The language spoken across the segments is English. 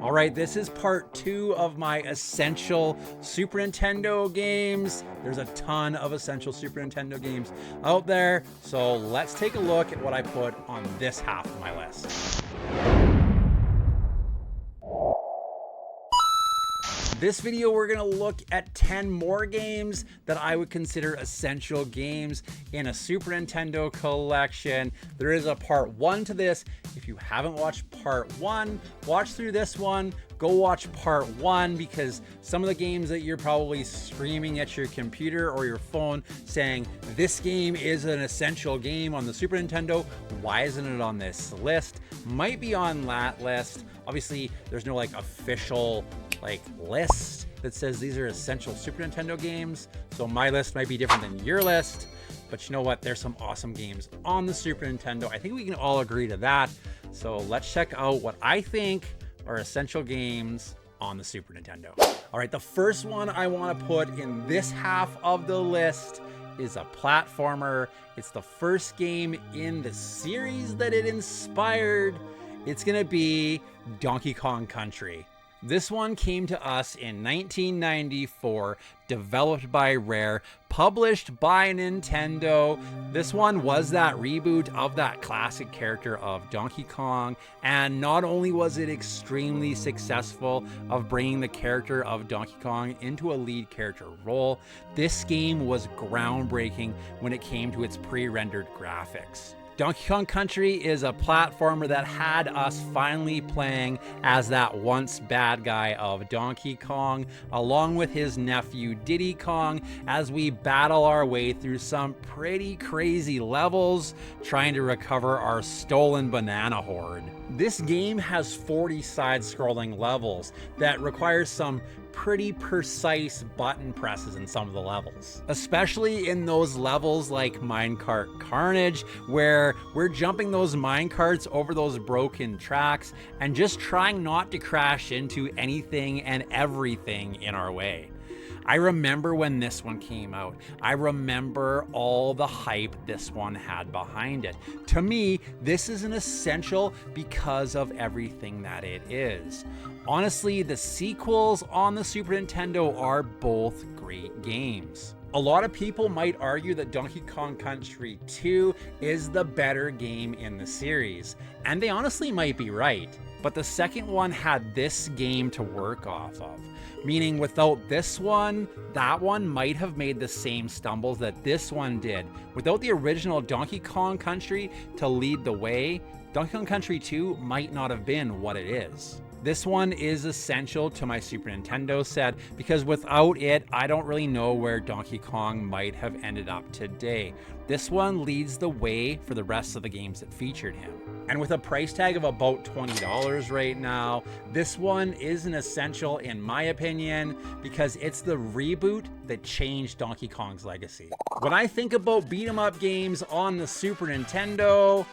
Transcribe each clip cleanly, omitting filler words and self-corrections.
All right, this is part 2 of my essential Super Nintendo games. There's a ton of essential Super Nintendo games out there, so let's take a look at what I put on this half of my list. This video, we're gonna look at 10 more games that I would consider essential games in a Super Nintendo collection. There is a part 1 to this. If you haven't watched part 1, watch through this one. Go watch part 1 because some of the games that you're probably screaming at your computer or your phone saying, this game is an essential game on the Super Nintendo, why isn't it on this list? Might be on that list. Obviously, there's no official list that says these are essential Super Nintendo games, so my list might be different than your list, but you know what, there's some awesome games on the Super Nintendo. I think we can all agree to that. So let's check out what I think are essential games on the Super Nintendo. All right, the first one I want to put in this half of the list is a platformer. It's the first game in the series that it inspired. It's gonna be Donkey Kong Country. This one came to us in 1994, developed by Rare, published by Nintendo. This one was that reboot of that classic character of Donkey Kong, and not only was it extremely successful of bringing the character of Donkey Kong into a lead character role, this game was groundbreaking when it came to its pre-rendered graphics. Donkey Kong Country is a platformer that had us finally playing as that once bad guy of Donkey Kong, along with his nephew Diddy Kong, as we battle our way through some pretty crazy levels, trying to recover our stolen banana hoard. This game has 40 side-scrolling levels that require some pretty precise button presses in some of the levels, especially in those levels like Minecart Carnage, where we're jumping those minecarts over those broken tracks and just trying not to crash into anything and everything in our way. I remember when this one came out. I remember all the hype this one had behind it. To me, this is an essential because of everything that it is. Honestly, the sequels on the Super Nintendo are both great games. A lot of people might argue that Donkey Kong Country 2 is the better game in the series, and they honestly might be right. But the second one had this game to work off of. Meaning without this one, that one might have made the same stumbles that this one did. Without the original Donkey Kong Country to lead the way, Donkey Kong Country 2 might not have been what it is. This one is essential to my Super Nintendo set because without it, I don't really know where Donkey Kong might have ended up today. This one leads the way for the rest of the games that featured him. And with a price tag of about $20 right now, this one is an essential in my opinion because it's the reboot that changed Donkey Kong's legacy. When I think about beat 'em up games on the Super Nintendo,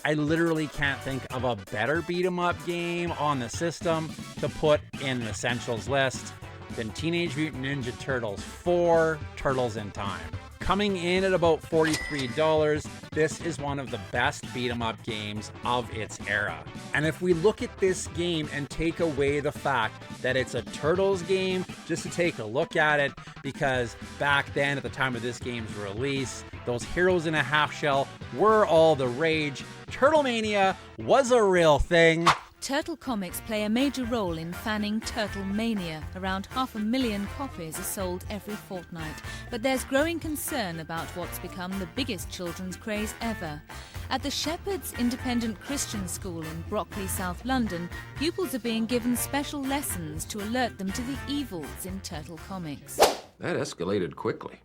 I literally can't think of a better beat 'em up game on the system to put in an essentials list than Teenage Mutant Ninja Turtles 4: Turtles in Time. Coming in at about $43, this is one of the best beat 'em up games of its era. And if we look at this game and take away the fact that it's a Turtles game, just to take a look at it, because back then at the time of this game's release, those heroes in a half shell were all the rage. Turtlemania was a real thing. Turtle comics play a major role in fanning Turtle Mania. Around 500,000 copies are sold every fortnight. But there's growing concern about what's become the biggest children's craze ever. At the Shepherd's Independent Christian School in Brockley, South London, pupils are being given special lessons to alert them to the evils in Turtle comics. That escalated quickly.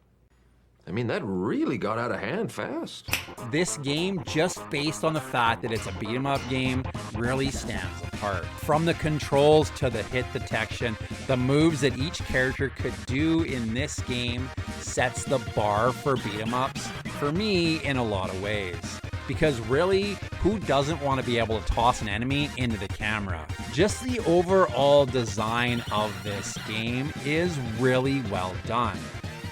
I mean, that really got out of hand fast. This game, just based on the fact that it's a beat 'em up game, really stands apart. From the controls to the hit detection, the moves that each character could do in this game sets the bar for beat 'em ups, for me, in a lot of ways. Because really, who doesn't want to be able to toss an enemy into the camera? Just the overall design of this game is really well done.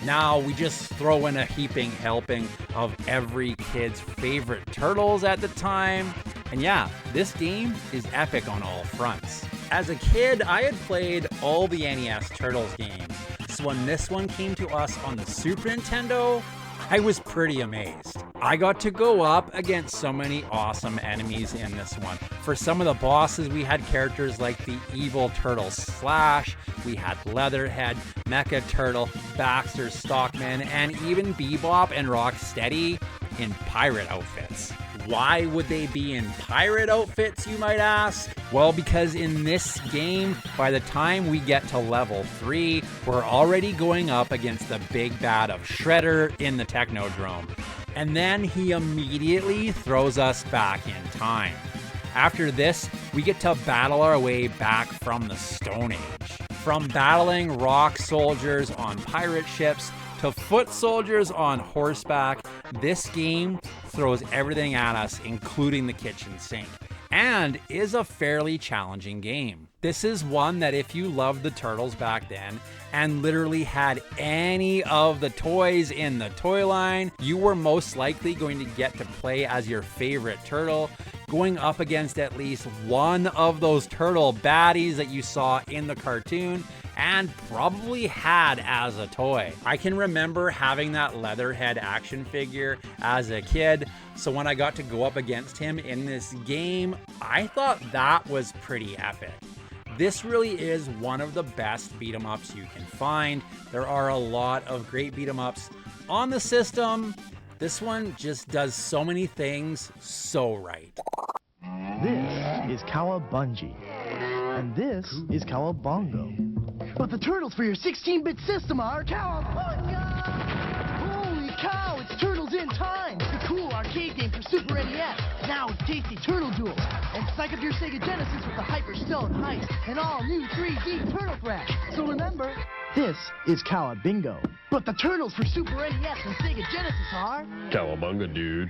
Now we just throw in a heaping helping of every kid's favorite turtles at the time. And yeah, this game is epic on all fronts. As a kid, I had played all the NES Turtles games, so when this one came to us on the Super Nintendo, I was pretty amazed. I got to go up against so many awesome enemies in this one. For some of the bosses, we had characters like the evil turtle Slash, we had Leatherhead, Mecha Turtle, Baxter, Stockman, and even Bebop and Rocksteady in pirate outfits. Why would they be in pirate outfits, you might ask? Well, because in this game, by the time we get to level 3, we're already going up against the big bad of Shredder in the Technodrome. And then he immediately throws us back in time. After this, we get to battle our way back from the Stone Age. From battling rock soldiers on pirate ships to foot soldiers on horseback, this game throws everything at us, including the kitchen sink, and is a fairly challenging game. This is one that if you loved the Turtles back then and literally had any of the toys in the toy line, you were most likely going to get to play as your favorite turtle, going up against at least one of those turtle baddies that you saw in the cartoon and probably had as a toy. I can remember having that Leatherhead action figure as a kid, so when I got to go up against him in this game, I thought that was pretty epic. This really is one of the best beat-em-ups you can find. There are a lot of great beat-em-ups on the system. This one just does so many things so right. This is Cowabungie, and this is Cowabongo. But the turtles for your 16-bit system are Cowabunga! Holy cow, it's Turtles in Time! The cool arcade game for Super NES. Now with tasty turtle duels. And psych up your Sega Genesis with the Hyper Stone Heist and all new 3D Turtle Thrash. So remember, this is Cowabingo. But the turtles for Super NES and Sega Genesis are Cowabunga, dude.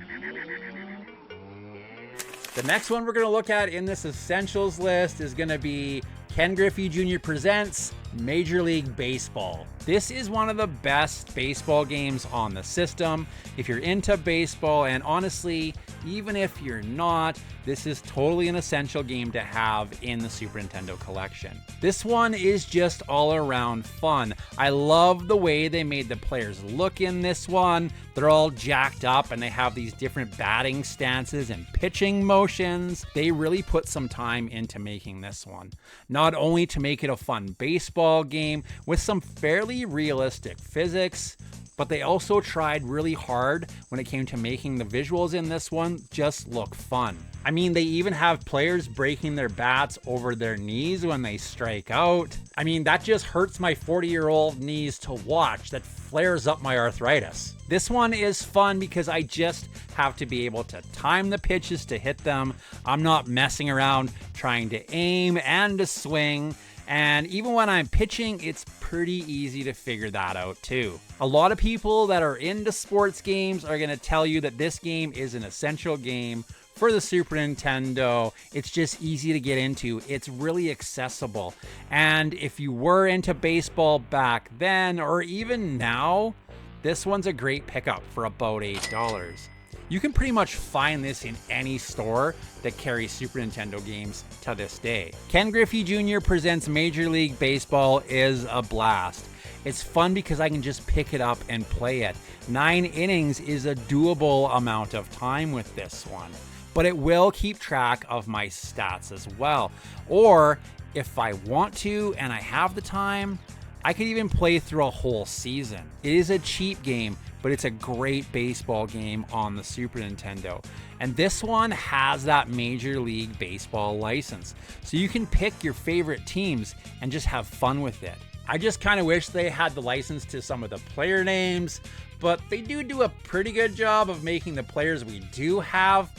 The next one we're going to look at in this essentials list is going to be Ken Griffey Jr. Presents Major League Baseball. This is one of the best baseball games on the system. If you're into baseball, and honestly, even if you're not, this is totally an essential game to have in the Super Nintendo collection. This one is just all around fun. I love the way they made the players look in this one. They're all jacked up and they have these different batting stances and pitching motions. They really put some time into making this one. Not only to make it a fun baseball game with some fairly realistic physics, but they also tried really hard when it came to making the visuals in this one just look fun. I mean, they even have players breaking their bats over their knees when they strike out. I mean, that just hurts my 40-year-old knees to watch. That flares up my arthritis. This one is fun because I just have to be able to time the pitches to hit them. I'm not messing around trying to aim and to swing. And even when I'm pitching, it's pretty easy to figure that out too. A lot of people that are into sports games are going to tell you that this game is an essential game for the Super Nintendo. It's just easy to get into. It's really accessible. And if you were into baseball back then, or even now, this one's a great pickup for about $8. You can pretty much find this in any store that carries Super Nintendo games to this day. Ken Griffey Jr. Presents Major League Baseball is a blast. It's fun because I can just pick it up and play it. 9 innings is a doable amount of time with this one, but it will keep track of my stats as well. Or if I want to and I have the time, I could even play through a whole season. It is a cheap game, but it's a great baseball game on the Super Nintendo. And this one has that Major League Baseball license, so you can pick your favorite teams and just have fun with it. I just kind of wish they had the license to some of the player names, but they do a pretty good job of making the players we do have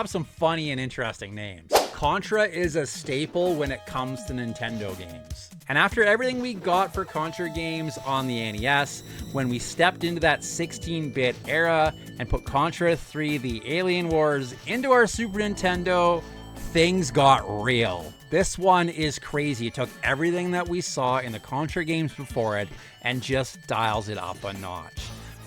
some funny and interesting names. Contra is a staple when it comes to Nintendo games. And after everything we got for Contra games on the NES, when we stepped into that 16-bit era and put Contra 3 The Alien Wars into our Super Nintendo, things got real. This one is crazy. It took everything that we saw in the Contra games before it and just dials it up a notch.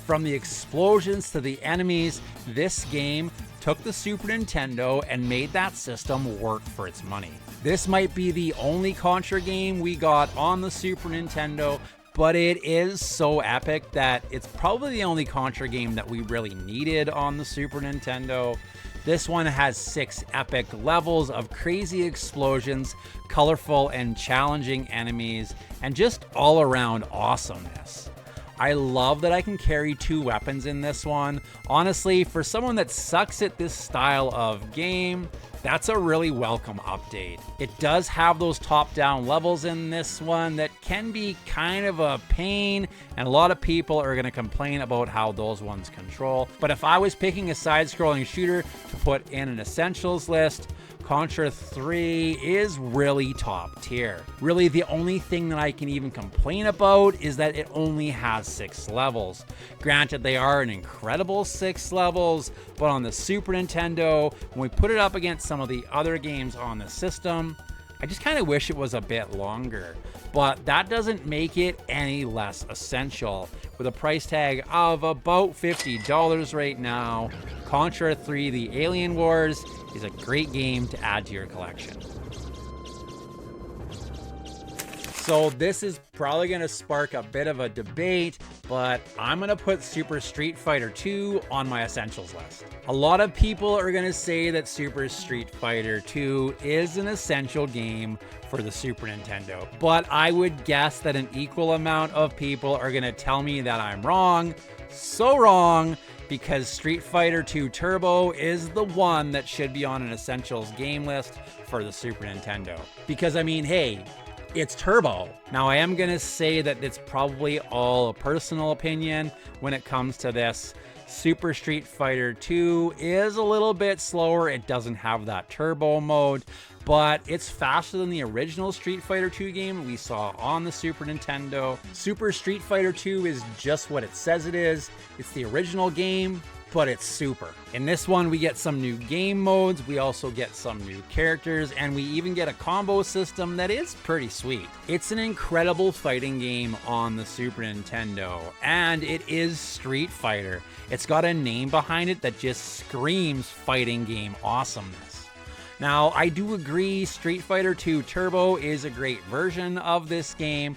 From the explosions to the enemies, this game took the Super Nintendo and made that system work for its money. This might be the only Contra game we got on the Super Nintendo, but it is so epic that it's probably the only Contra game that we really needed on the Super Nintendo. This one has 6 epic levels of crazy explosions, colorful and challenging enemies, and just all around awesomeness. I love that I can carry 2 weapons in this one. Honestly, for someone that sucks at this style of game, that's a really welcome update. It does have those top-down levels in this one that can be kind of a pain, and a lot of people are going to complain about how those ones control. But if I was picking a side-scrolling shooter to put in an essentials list, Contra 3 is really top tier. Really, the only thing that I can even complain about is that it only has 6 levels. Granted, they are an incredible 6 levels, but on the Super Nintendo, when we put it up against some of the other games on the system, I just kind of wish it was a bit longer. But that doesn't make it any less essential. With a price tag of about $50 right now, Contra 3 The Alien Wars is a great game to add to your collection. So this is probably going to spark a bit of a debate, but I'm going to put Super Street Fighter 2 on my essentials list. A lot of people are going to say that Super Street Fighter 2 is an essential game for the Super Nintendo, but I would guess that an equal amount of people are going to tell me that I'm wrong. So wrong, because Street Fighter 2 Turbo is the one that should be on an essentials game list for the Super Nintendo. Because I mean, hey, it's Turbo. Now I am gonna say that it's probably all a personal opinion when it comes to this. Super Street Fighter 2 is a little bit slower. It doesn't have that turbo mode, but it's faster than the original Street Fighter 2 game we saw on the Super Nintendo. Super Street Fighter 2 is just what it says it is. It's the original game, but it's super. In this one, we get some new game modes, we also get some new characters, and we even get a combo system that is pretty sweet. It's an incredible fighting game on the Super Nintendo, and it is Street Fighter. It's got a name behind it that just screams fighting game awesomeness. Now, I do agree Street Fighter 2 Turbo is a great version of this game.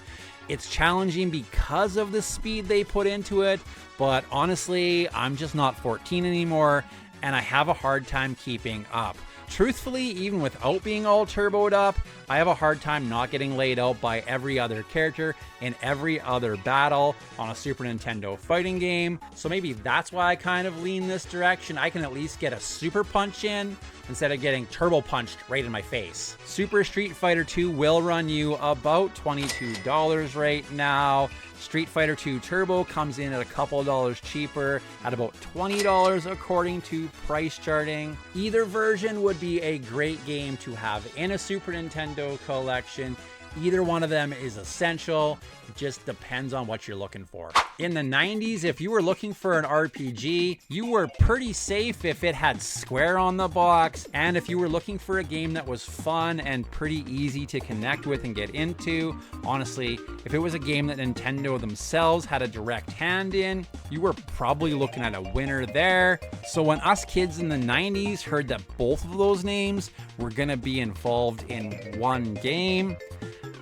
It's challenging because of the speed they put into it, but honestly, I'm just not 14 anymore, and I have a hard time keeping up. Truthfully, even without being all turboed up, I have a hard time not getting laid out by every other character in every other battle on a Super Nintendo fighting game. So maybe that's why I kind of lean this direction. I can at least get a super punch in instead of getting turbo punched right in my face. Super Street Fighter 2 will run you about $22 right now. Street Fighter 2 Turbo comes in at a couple of dollars cheaper at about $20 according to price charting. Either version would be a great game to have in a Super Nintendo collection. Either one of them is essential. It just depends on what you're looking for. In the 90s, if you were looking for an RPG, you were pretty safe if it had Square on the box. And if you were looking for a game that was fun and pretty easy to connect with and get into, honestly, if it was a game that Nintendo themselves had a direct hand in, you were probably looking at a winner there. So when us kids in the 90s heard that both of those names were gonna be involved in one game,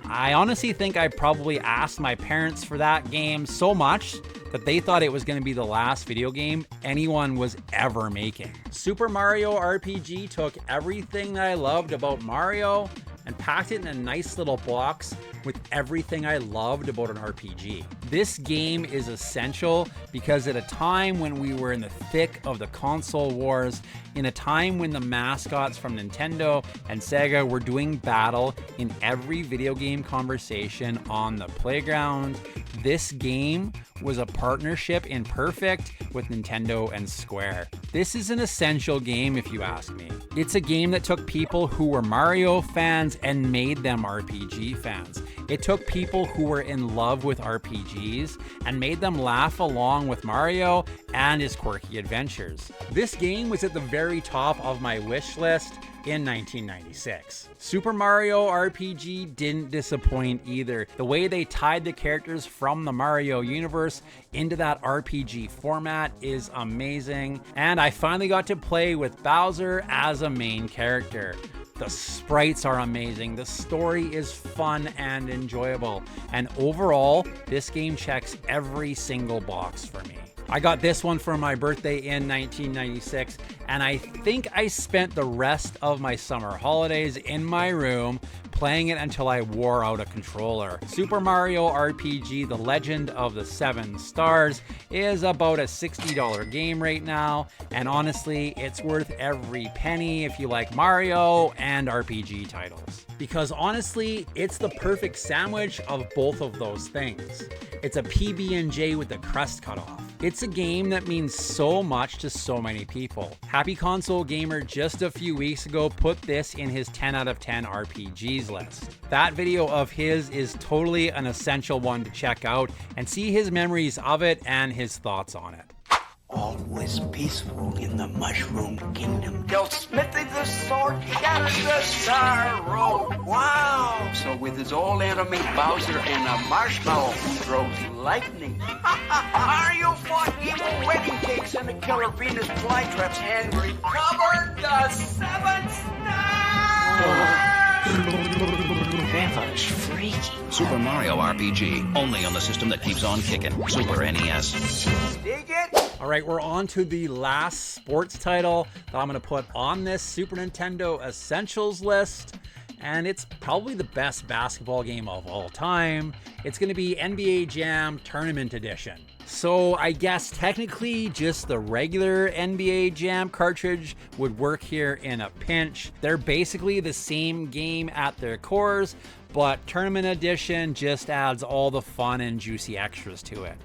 I honestly think I probably asked my parents for that game so much that they thought it was going to be the last video game anyone was ever making. Super Mario RPG took everything that I loved about Mario and packed it in a nice little box with everything I loved about an RPG. This game is essential because at a time when we were in the thick of the console wars, in a time when the mascots from Nintendo and Sega were doing battle in every video game conversation on the playground, this game was a partnership in perfect with Nintendo and Square. This is an essential game if you ask me. It's a game that took people who were Mario fans and made them RPG fans. It took people who were in love with RPGs and made them laugh along with Mario and his quirky adventures. This game was at the very top of my wish list, in 1996. Super Mario RPG didn't disappoint either. The way they tied the characters from the Mario universe into that RPG format is amazing, and I finally got to play with Bowser as a main character. The sprites are amazing, the story is fun and enjoyable, and overall, this game checks every single box for me. I got this one for my birthday in 1996, and I think I spent the rest of my summer holidays in my room playing it until I wore out a controller. Super Mario RPG: The Legend of the Seven Stars is about a $60 game right now, and honestly, it's worth every penny if you like Mario and RPG titles. Because honestly, it's the perfect sandwich of both of those things. It's a PB&J with the crust cut off. It's a game that means so much to so many people. Happy Console Gamer just a few weeks ago put this in his 10 out of 10 RPGs list. That video of his is totally an essential one to check out and see his memories of it and his thoughts on it. All was peaceful in the Mushroom Kingdom. Till Smithy the Sword shattered the sorrow. Wow! So with his old enemy Bowser and a marshmallow who throws lightning. Mario fought evil wedding cakes and the killer Venus flytraps and recovered the seven stars! Grandfather's freaky. Super Mario RPG, only on the system that keeps on kicking. Super NES. Dig it? All right, we're on to the last sports title that I'm going to put on this Super Nintendo Essentials list, and it's probably the best basketball game of all time. It's going to be NBA Jam Tournament Edition. So I guess technically just the regular NBA Jam cartridge would work here in a pinch. They're basically the same game at their cores, but Tournament Edition just adds all the fun and juicy extras to it.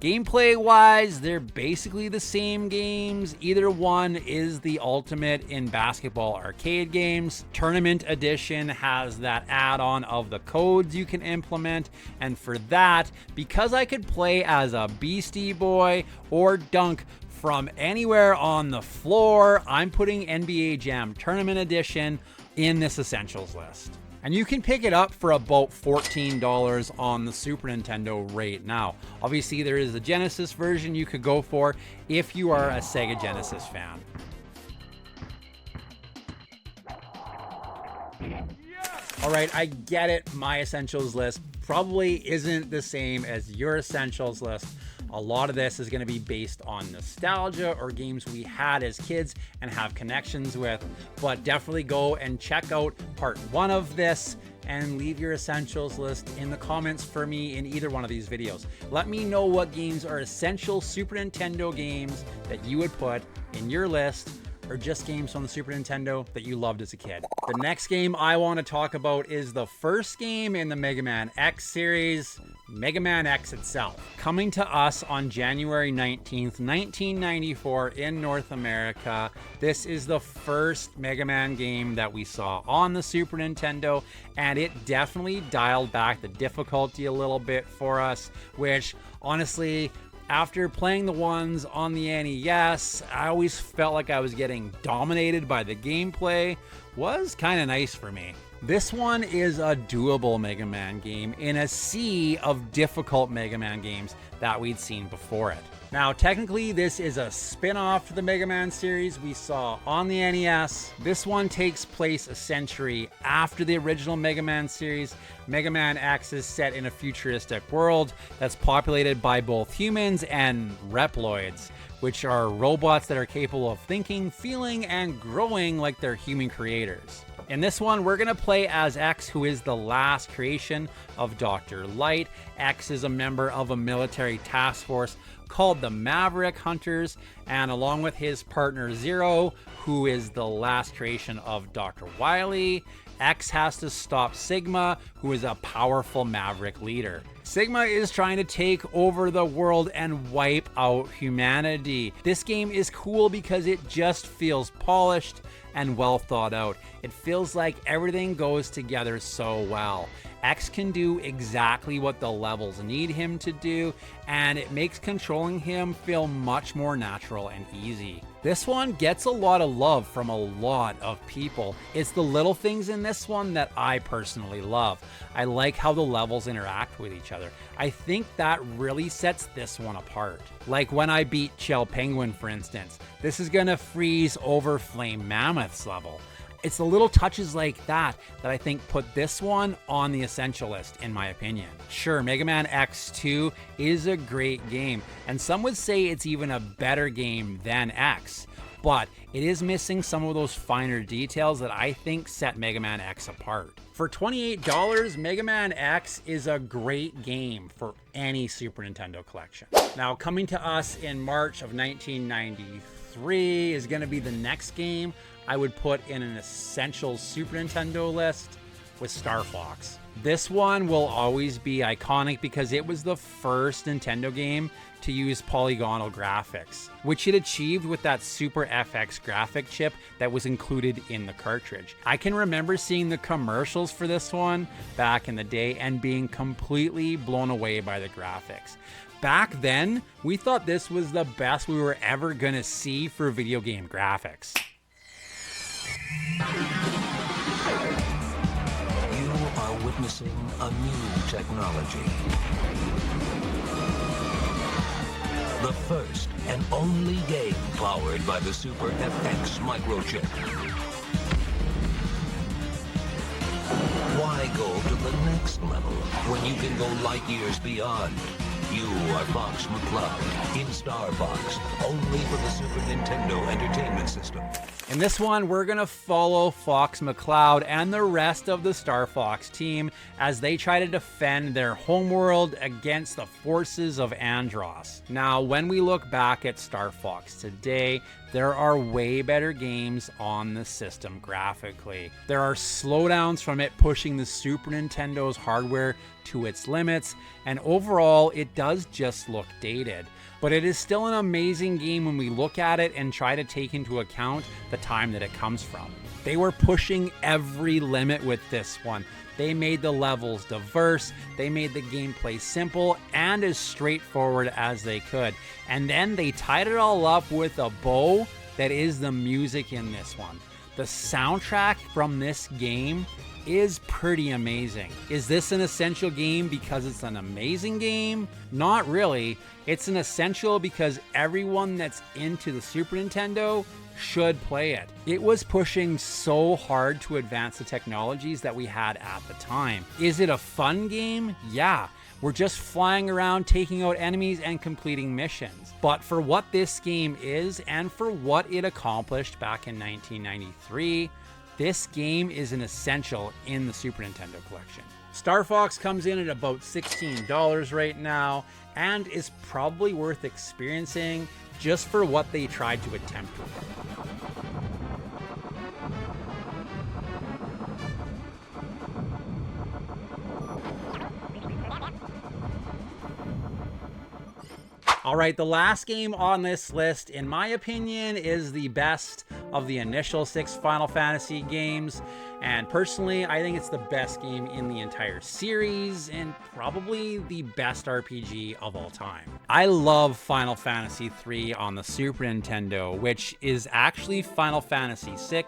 Gameplay wise, they're basically the same games. Either one is the ultimate in basketball arcade games. Tournament Edition has that add-on of the codes you can implement, and for that, because I could play as a Beastie Boy or dunk from anywhere on the floor, I'm putting NBA Jam Tournament Edition in this essentials list. And you can pick it up for about $14 on the Super Nintendo right now. Obviously, there is a Genesis version you could go for if you are a Sega Genesis fan. All right, I get it. My essentials list probably isn't the same as your essentials list. A lot of this is going to be based on nostalgia or games we had as kids and have connections with, but definitely go and check out part 1 of this and leave your essentials list in the comments for me in either one of these videos. Let me know what games are essential Super Nintendo games that you would put in your list, or just games from the Super Nintendo that you loved as a kid. The next game I want to talk about is the first game in the Mega Man X series, Mega Man X itself. Coming to us on January 19th, 1994 in North America, this is the first Mega Man game that we saw on the Super Nintendo, and it definitely dialed back the difficulty a little bit for us, which honestly, after playing the ones on the NES, I always felt like I was getting dominated by the gameplay. Was kind of nice for me. This one is a doable Mega Man game in a sea of difficult Mega Man games that we'd seen before it. Now, technically, this is a spin-off to the Mega Man series we saw on the NES. This one takes place a century after the original Mega Man series. Mega Man X is set in a futuristic world that's populated by both humans and Reploids, which are robots that are capable of thinking, feeling, and growing like their human creators. In this one, we're going to play as X, who is the last creation of Dr. Light. X is a member of a military task force called the Maverick Hunters, and along with his partner Zero, who is the last creation of Dr. Wily, X has to stop Sigma, who is a powerful Maverick leader. Sigma is trying to take over the world and wipe out humanity. This game is cool because it just feels polished and well thought out. It feels like everything goes together so well. X can do exactly what the levels need him to do, and it makes controlling him feel much more natural and easy. This one gets a lot of love from a lot of people. It's the little things in this one that I personally love. I like how the levels interact with each other. I think that really sets this one apart. Like when I beat Chill Penguin, for instance, this is gonna freeze over Flame Mammoth's level. It's the little touches like that that I think put this one on the essential list, in my opinion. Sure, Mega Man X2 is a great game, and some would say it's even a better game than X, but it is missing some of those finer details that I think set Mega Man X apart. For $28, Mega Man X is a great game for any Super Nintendo collection. Now, coming to us in March of 1993 is gonna be the next game I would put in an essential Super Nintendo list with Star Fox. This one will always be iconic because it was the first Nintendo game to use polygonal graphics, which it achieved with that Super FX graphic chip that was included in the cartridge. I can remember seeing the commercials for this one back in the day and being completely blown away by the graphics. Back then, we thought this was the best we were ever gonna see for video game graphics. You are witnessing a new technology. The first and only game powered by the Super FX microchip. Why go to the next level when you can go light years beyond? You are Fox McCloud in Star Fox, only for the Super Nintendo Entertainment System. In this one, we're gonna follow Fox McCloud and the rest of the Star Fox team as they try to defend their homeworld against the forces of Andross. Now, when we look back at Star Fox today, there are way better games on the system graphically. There are slowdowns from it pushing the Super Nintendo's hardware to its limits, and overall, it does just look dated. But it is still an amazing game when we look at it and try to take into account the time that it comes from. They were pushing every limit with this one. They made the levels diverse, they made the gameplay simple and as straightforward as they could. And then they tied it all up with a bow that is the music in this one. The soundtrack from this game is pretty amazing. Is this an essential game because it's an amazing game? Not really. It's an essential because everyone that's into the Super Nintendo should play it. It was pushing so hard to advance the technologies that we had at the time. Is it a fun game? Yeah. We're just flying around taking out enemies and completing missions. But for what this game is and for what it accomplished back in 1993, this game is an essential in the Super Nintendo collection. Star Fox comes in at about $16 right now and is probably worth experiencing just for what they tried to attempt with it. All right, the last game on this list, in my opinion, is the best of the initial 6 Final Fantasy games. And personally, I think it's the best game in the entire series and probably the best RPG of all time. I love Final Fantasy III on the Super Nintendo, which is actually Final Fantasy VI.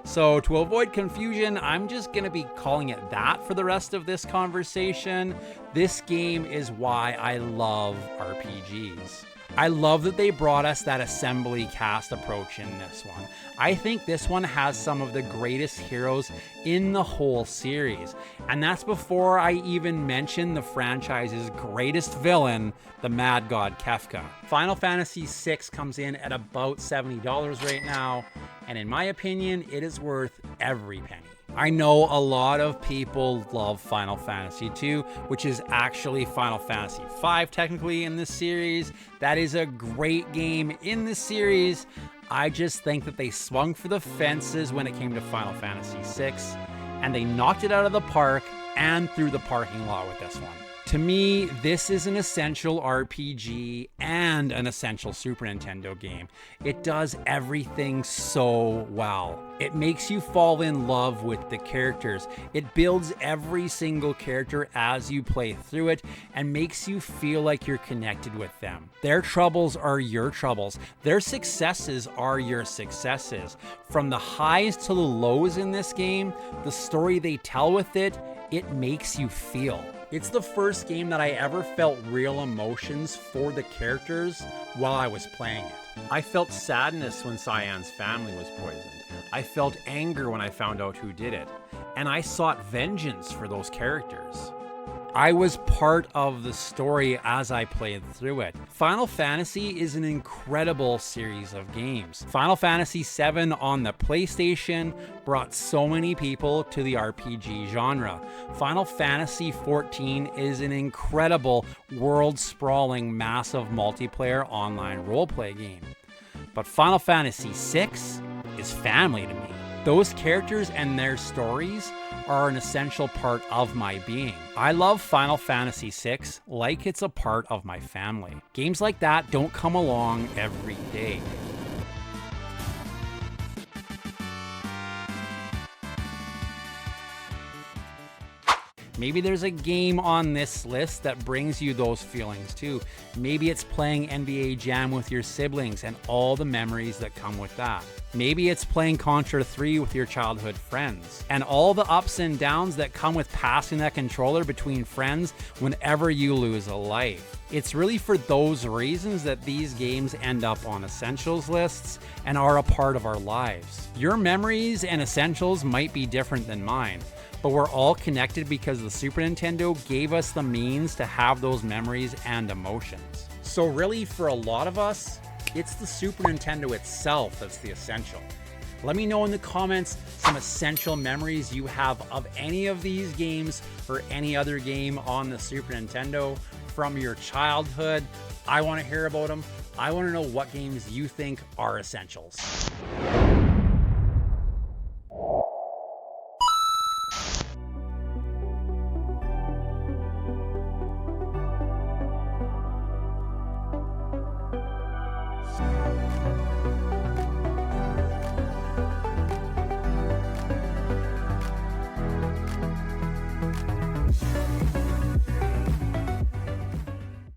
So to avoid confusion, I'm just gonna be calling it that for the rest of this conversation. This game is why I love RPGs. I love that they brought us that assembly cast approach in this one. I think this one has some of the greatest heroes in the whole series. And that's before I even mention the franchise's greatest villain, the Mad God Kefka. Final Fantasy VI comes in at about $70 right now, and in my opinion, it is worth every penny. I know a lot of people love Final Fantasy II, which is actually Final Fantasy V technically in this series. That is a great game in the series. I just think that they swung for the fences when it came to Final Fantasy VI, and they knocked it out of the park and through the parking lot with this one. To me, this is an essential RPG and an essential Super Nintendo game. It does everything so well. It makes you fall in love with the characters. It builds every single character as you play through it and makes you feel like you're connected with them. Their troubles are your troubles. Their successes are your successes. From the highs to the lows in this game, the story they tell with it, it makes you feel. It's the first game that I ever felt real emotions for the characters while I was playing it. I felt sadness when Cyan's family was poisoned. I felt anger when I found out who did it. And I sought vengeance for those characters. I was part of the story as I played through it. Final Fantasy is an incredible series of games. Final Fantasy VII on the PlayStation brought so many people to the RPG genre. Final Fantasy XIV is an incredible world-sprawling, massive multiplayer online roleplay game. But Final Fantasy VI is family to me. Those characters and their stories are an essential part of my being. I love Final Fantasy VI like it's a part of my family. Games like that don't come along every day. Maybe there's a game on this list that brings you those feelings too. Maybe it's playing NBA Jam with your siblings and all the memories that come with that. Maybe it's playing Contra 3 with your childhood friends and all the ups and downs that come with passing that controller between friends whenever you lose a life. It's really for those reasons that these games end up on essentials lists and are a part of our lives. Your memories and essentials might be different than mine, but we're all connected because the Super Nintendo gave us the means to have those memories and emotions. So really, for a lot of us, it's the Super Nintendo itself that's the essential. Let me know in the comments some essential memories you have of any of these games or any other game on the Super Nintendo from your childhood. I want to hear about them. I want to know what games you think are essentials.